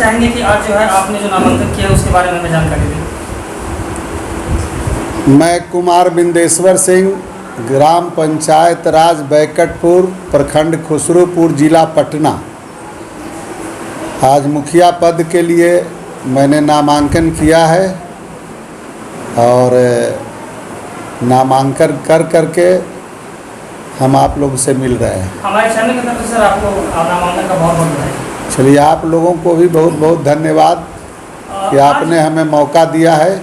चाहेंगे कि आज जो है आपने जो नामांकन किया उसके बारे में जानकारी दें। मैं कुमार बिंदेश्वर सिंह, ग्राम पंचायत राज बैकटपुर, प्रखंड खुसरूपुर, जिला पटना, आज मुखिया पद के लिए मैंने नामांकन किया है और नामांकन कर करके हम आप लोगों से मिल रहे हैं। हमारे चैनल की तरफ से सर आपको नामांकन का बहुत बहुत बधाई। चलिए, आप लोगों को भी बहुत बहुत धन्यवाद कि आपने हमें मौका दिया है।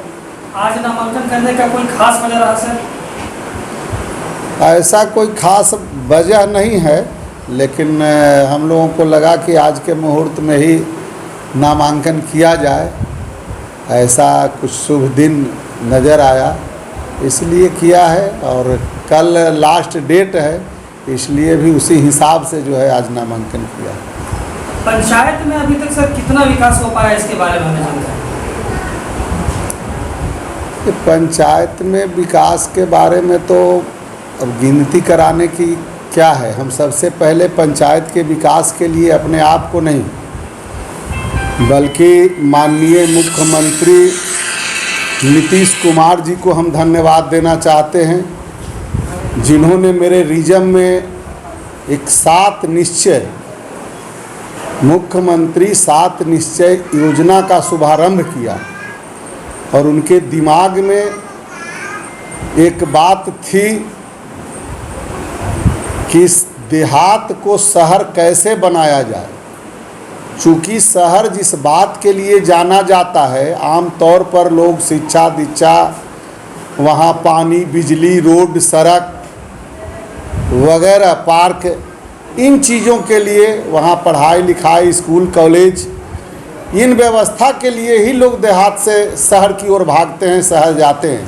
आज नामांकन करने का कोई खास वजह रहा सर? ऐसा कोई खास वजह नहीं है, लेकिन हम लोगों को लगा कि आज के मुहूर्त में ही नामांकन किया जाए, ऐसा कुछ शुभ दिन नज़र आया, इसलिए किया है। और कल लास्ट डेट है, इसलिए भी उसी हिसाब से जो है आज नामांकन किया। पंचायत में अभी तक सर कितना विकास हो पाया, इसके बारे में हमें जानकारी। पंचायत में विकास के बारे में तो अब गिनती कराने की क्या है। हम सबसे पहले पंचायत के विकास के लिए अपने आप को नहीं, बल्कि माननीय मुख्यमंत्री नीतीश कुमार जी को हम धन्यवाद देना चाहते हैं, जिन्होंने मेरे रीजन में एक 7 निश्चय, मुख्यमंत्री 7 निश्चय योजना का शुभारंभ किया। और उनके दिमाग में एक बात थी कि इस देहात को शहर कैसे बनाया जाए। चूँकि शहर जिस बात के लिए जाना जाता है, आम तौर पर लोग शिक्षा दीक्षा, वहाँ पानी, बिजली, रोड, सड़क वगैरह, पार्क, इन चीज़ों के लिए, वहाँ पढ़ाई लिखाई, स्कूल कॉलेज, इन व्यवस्था के लिए ही लोग देहात से शहर की ओर भागते हैं, शहर जाते हैं।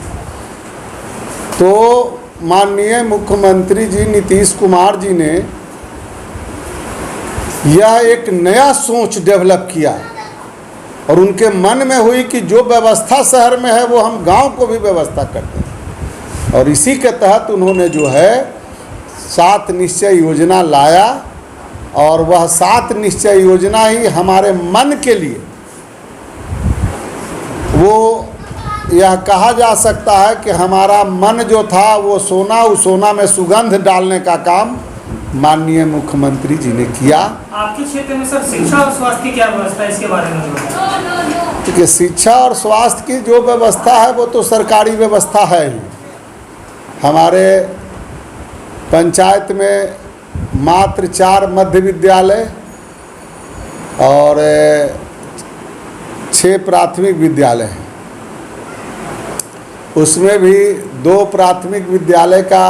तो माननीय मुख्यमंत्री जी नीतीश कुमार जी ने यह एक नया सोच डेवलप किया और उनके मन में हुई कि जो व्यवस्था शहर में है वो हम गांव को भी व्यवस्था करते हैं। और इसी के तहत उन्होंने जो है 7 निश्चय योजना लाया, और वह 7 निश्चय योजना ही हमारे मन के लिए, वो यह कहा जा सकता है कि हमारा मन जो था वो सोना, उस सोना में सुगंध डालने का काम माननीय मुख्यमंत्री जी ने किया। आपके क्षेत्र में सर शिक्षा और स्वास्थ्य की क्या व्यवस्था है, इसके बारे में बताइए। देखिए, शिक्षा और स्वास्थ्य की जो व्यवस्था है वो तो सरकारी व्यवस्था है ही। हमारे पंचायत में मात्र 4 मध्य विद्यालय और 6 प्राथमिक विद्यालय हैं। उसमें भी 2 प्राथमिक विद्यालय का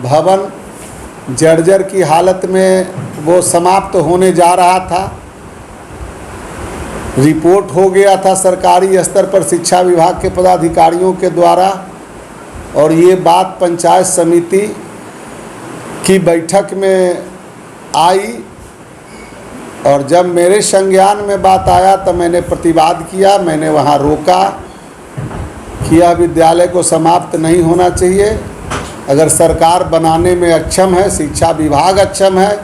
भवन जर्जर की हालत में वो समाप्त होने जा रहा था। रिपोर्ट हो गया था सरकारी स्तर पर शिक्षा विभाग के पदाधिकारियों के द्वारा, और ये बात पंचायत समिति की बैठक में आई, और जब मेरे संज्ञान में बात आया तो मैंने प्रतिवाद किया। मैंने वहाँ रोका कि यह विद्यालय को समाप्त नहीं होना चाहिए। अगर सरकार बनाने में अक्षम है, शिक्षा विभाग अक्षम है,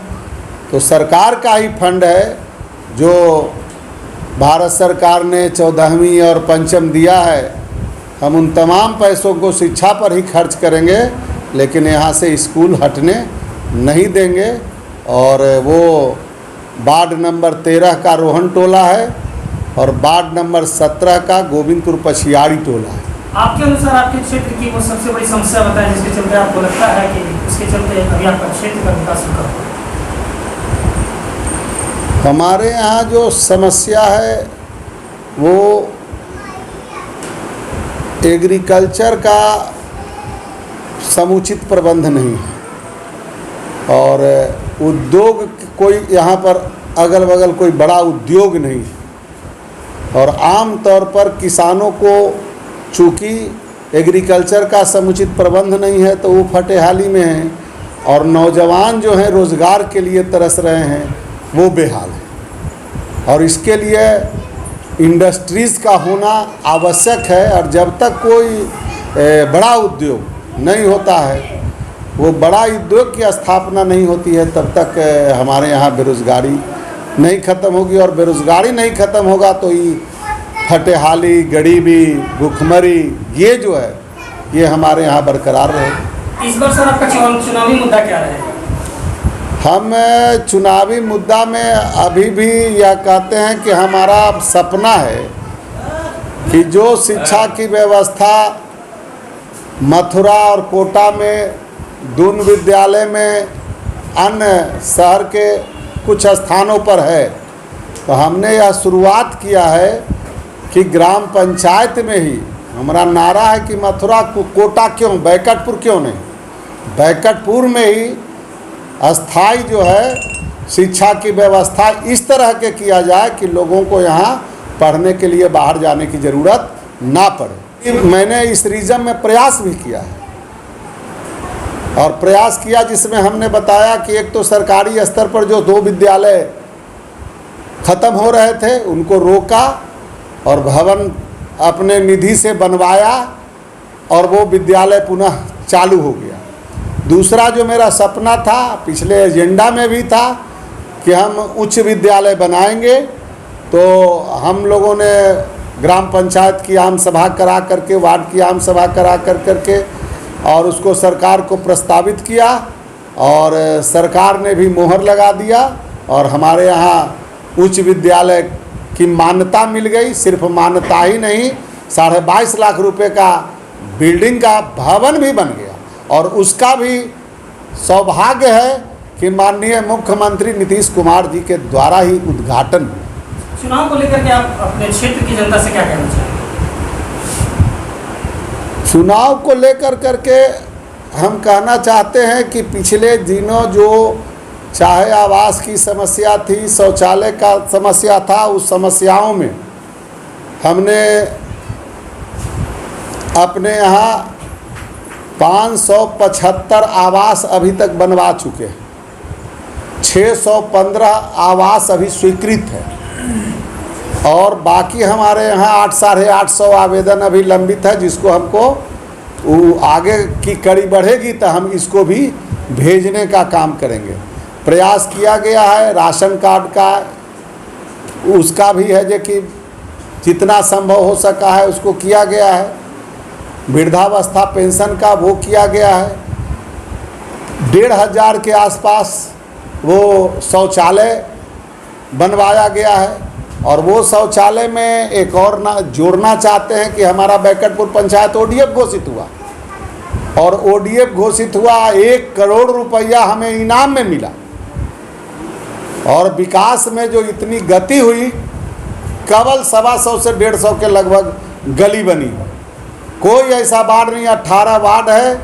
तो सरकार का ही फंड है जो भारत सरकार ने 14वीं और 5वीं दिया है। हम उन तमाम पैसों को शिक्षा पर ही खर्च करेंगे, लेकिन यहाँ से स्कूल हटने नहीं देंगे। और वो वार्ड नंबर 13 का रोहन टोला है और वार्ड नंबर 17 का गोविंदपुर पछियाड़ी टोला है। आपके अनुसार आपके क्षेत्र की वो सबसे बड़ी समस्या बताएं, जिसके चलते आपको लगता है कि उसके चलते अभी आपका क्षेत्र का विकास रुका हुआ है? हमारे यहाँ जो समस्या है वो एग्रीकल्चर का समुचित प्रबंध नहीं है, और उद्योग कोई यहाँ पर अगल बगल कोई बड़ा उद्योग नहीं है। और आम तौर पर किसानों को चूँकि एग्रीकल्चर का समुचित प्रबंध नहीं है तो वो फटेहाली में हैं, और नौजवान जो हैं रोज़गार के लिए तरस रहे हैं, वो बेहाल है। और इसके लिए इंडस्ट्रीज़ का होना आवश्यक है, और जब तक कोई बड़ा उद्योग नहीं होता है, वो बड़ा उद्योग की स्थापना नहीं होती है, तब तक हमारे यहाँ बेरोज़गारी नहीं ख़त्म होगी और बेरोज़गारी नहीं ख़त्म होगा तो ये फटेहाली, गरीबी, भुखमरी ये जो है ये हमारे यहाँ बरकरार रहे। इस बार सर आपका चुनावी मुद्दा क्या रहेगा? हम चुनावी मुद्दा में अभी भी यह कहते हैं कि हमारा सपना है कि जो शिक्षा की व्यवस्था मथुरा और कोटा में, दून विद्यालय में, अन्य शहर के कुछ स्थानों पर है, तो हमने यह शुरुआत किया है कि ग्राम पंचायत में ही हमारा नारा है कि मथुरा कोटा क्यों, बैकटपुर क्यों नहीं, बैकटपुर में ही अस्थाई जो है शिक्षा की व्यवस्था इस तरह के किया जाए कि लोगों को यहाँ पढ़ने के लिए बाहर जाने की ज़रूरत ना पड़े। मैंने इस रीजन में प्रयास भी किया है और प्रयास किया जिसमें हमने बताया कि एक तो सरकारी स्तर पर जो 2 विद्यालय ख़त्म हो रहे थे उनको रोका और भवन अपने निधि से बनवाया और वो विद्यालय पुनः चालू हो गया। दूसरा जो मेरा सपना था, पिछले एजेंडा में भी था कि हम उच्च विद्यालय बनाएंगे, तो हम लोगों ने ग्राम पंचायत की आम सभा करा करके, वार्ड की आम सभा करा करके और उसको सरकार को प्रस्तावित किया और सरकार ने भी मोहर लगा दिया और हमारे यहाँ उच्च विद्यालय की मान्यता मिल गई। सिर्फ मान्यता ही नहीं, 22.5 लाख रुपए का बिल्डिंग का भवन भी बन गया और उसका भी सौभाग्य है कि माननीय मुख्यमंत्री नीतीश कुमार जी के द्वारा ही उद्घाटन हुआ। चुनाव को लेकर के आप अपने क्षेत्र की जनता से क्या कहना चाहेंगे? चुनाव को लेकर करके हम कहना चाहते हैं कि पिछले दिनों जो चाहे आवास की समस्या थी, शौचालय का समस्या था, उस समस्याओं में हमने अपने यहाँ 575 आवास अभी तक बनवा चुके हैं। 615 आवास अभी स्वीकृत है और बाकी हमारे यहाँ 800-850 आवेदन अभी लंबित है, जिसको हमको आगे की कड़ी बढ़ेगी तो हम इसको भी भेजने का काम करेंगे। प्रयास किया गया है राशन कार्ड का, उसका भी है जो कि जितना संभव हो सका है उसको किया गया है। वृद्धावस्था पेंशन का वो किया गया है। 1500 के आसपास वो शौचालय बनवाया गया है और वो शौचालय में एक और ना जोड़ना चाहते हैं कि हमारा बैकटपुर पंचायत ODF घोषित हुआ और ODF घोषित हुआ, 1 करोड़ रुपया हमें इनाम में मिला और विकास में जो इतनी गति हुई, केवल 125 से 150 के लगभग गली बनी। कोई ऐसा वार्ड नहीं, 18 वार्ड है,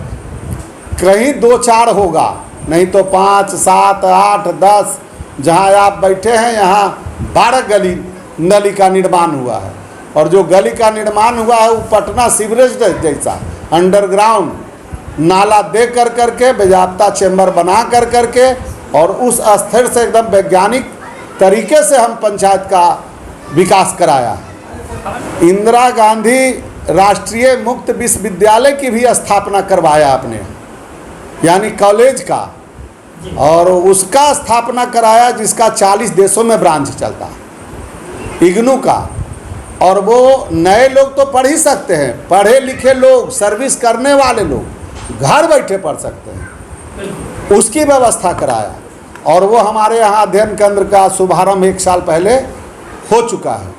कहीं 2-4 होगा, नहीं तो 5, 7, 8, 10 जहाँ आप बैठे हैं यहाँ 12 गली नली का निर्माण हुआ है और जो गली का निर्माण हुआ है वो पटना सीवरेज जैसा अंडरग्राउंड नाला दे कर करके, बेजाब्ता चैम्बर बना कर करके और उस स्तर से एकदम वैज्ञानिक तरीके से हम पंचायत का विकास कराया। इंदिरा गांधी राष्ट्रीय मुक्त विश्वविद्यालय की भी स्थापना करवाया अपने, यानी कॉलेज का, और उसका स्थापना कराया जिसका 40 देशों में ब्रांच चलता है, इग्नू का। और वो नए लोग तो पढ़ ही सकते हैं, पढ़े लिखे लोग, सर्विस करने वाले लोग घर बैठे पढ़ सकते हैं, उसकी व्यवस्था कराया। और वो हमारे यहाँ अध्ययन केंद्र का शुभारंभ 1 साल पहले हो चुका है।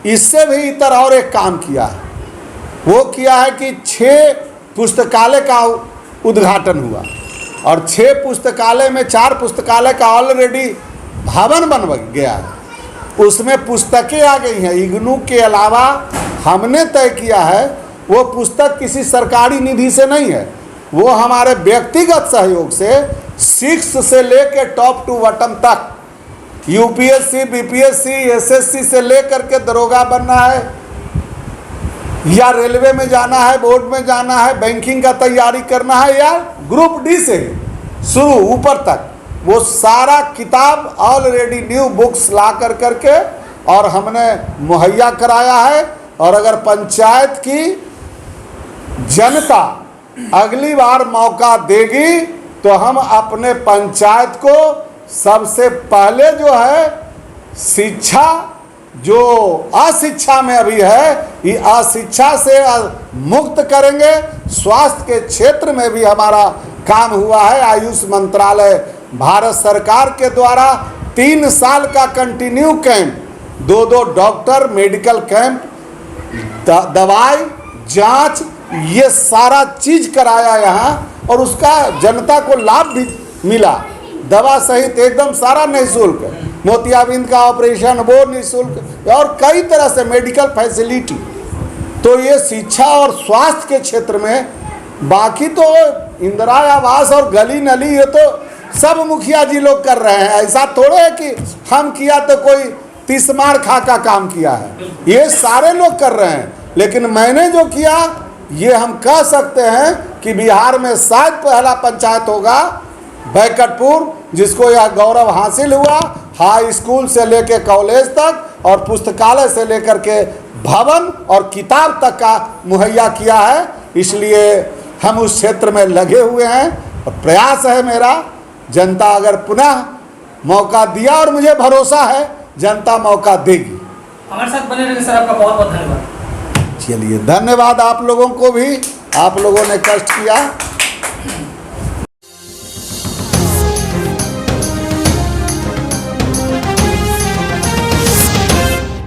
इससे भी इतर और एक काम किया है, वो किया है कि 6 पुस्तकालय का उद्घाटन हुआ और 6 पुस्तकालय में 4 पुस्तकालय का ऑलरेडी भवन बन गया है, उसमें पुस्तकें आ गई हैं। इग्नू के अलावा हमने तय किया है वो पुस्तक किसी सरकारी निधि से नहीं है, वो हमारे व्यक्तिगत सहयोग से 6 से लेकर टॉप टू बॉटम तक, UPSC, BPSC, SSC से लेकर के दरोगा बनना है या रेलवे में जाना है, बोर्ड में जाना है, बैंकिंग का तैयारी करना है या ग्रुप D से शुरू ऊपर तक, वो सारा किताब ऑलरेडी न्यू बुक्स ला कर करके और हमने मुहैया कराया है। और अगर पंचायत की जनता अगली बार मौका देगी तो हम अपने पंचायत को सबसे पहले जो है शिक्षा जो अशिक्षा में अभी है, ये अशिक्षा से मुक्त करेंगे। स्वास्थ्य के क्षेत्र में भी हमारा काम हुआ है। आयुष मंत्रालय भारत सरकार के द्वारा 3 साल का continue camp, 2 doctor, medical camp, दवाई, जांच, ये सारा चीज कराया यहाँ, और उसका जनता को लाभ भी मिला। दवा सहित एकदम सारा निःशुल्क, मोतियाबिंद का ऑपरेशन वो निःशुल्क, और कई तरह से मेडिकल फैसिलिटी। तो ये शिक्षा और स्वास्थ्य के क्षेत्र में, बाकी तो इंदिरा आवास और गली नली ये तो सब मुखिया जी लोग कर रहे हैं। ऐसा थोड़े है कि हम किया तो कोई तिस्मार खा का काम किया है, ये सारे लोग कर रहे हैं। लेकिन मैंने जो किया, ये हम कह सकते हैं कि बिहार में शायद पहला पंचायत होगा बैकटपुर, जिसको यह गौरव हासिल हुआ। हाई स्कूल से लेकर कॉलेज तक, और पुस्तकालय से लेकर के भवन और किताब तक का मुहैया किया है। इसलिए हम उस क्षेत्र में लगे हुए हैं, और प्रयास है मेरा, जनता अगर पुनः मौका दिया, और मुझे भरोसा है जनता मौका देगी। हमारे साथ बने रहने सर, आपका बहुत बहुत धन्यवाद। चलिए, धन्यवाद आप लोगों को भी, आप लोगों ने कष्ट किया।